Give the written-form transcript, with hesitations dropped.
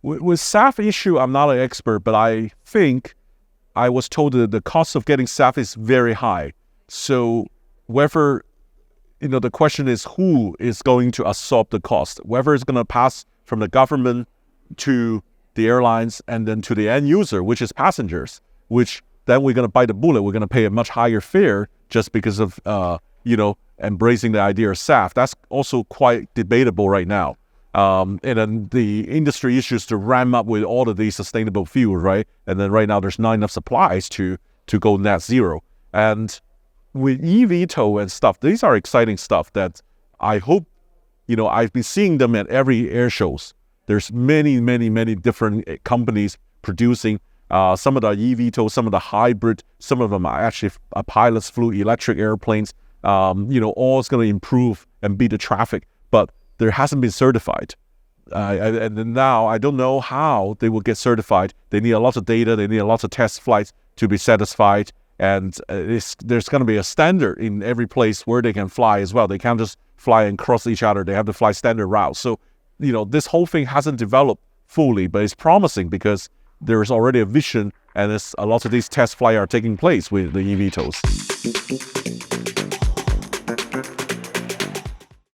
With SAF issue, I'm not an expert, but I think I was told that the cost of getting SAF is very high. So whether, the question is who is going to absorb the cost, whether it's going to pass from the government to the airlines and then to the end user, which is passengers, which then we're going to bite the bullet. We're going to pay a much higher fare just because of, embracing the idea of SAF. That's also quite debatable right now. And then the industry issues to ram up with all of these sustainable fuels, right? And then right now there's not enough supplies to go net zero. And with EVTOL and stuff, these are exciting stuff that I hope, I've been seeing them at every air shows. There's many, many, many different companies producing some of the EVTOL, some of the hybrid, some of them are actually pilots flew electric airplanes. All is going to improve and beat the traffic, but there hasn't been certified. And now I don't know how they will get certified. They need a lot of data. They need a lot of test flights to be satisfied. And there's going to be a standard in every place where they can fly as well. They can't just fly and cross each other. They have to fly standard routes. So, this whole thing hasn't developed fully, but it's promising because there is already a vision and a lot of these test flights are taking place with the EVTOLs.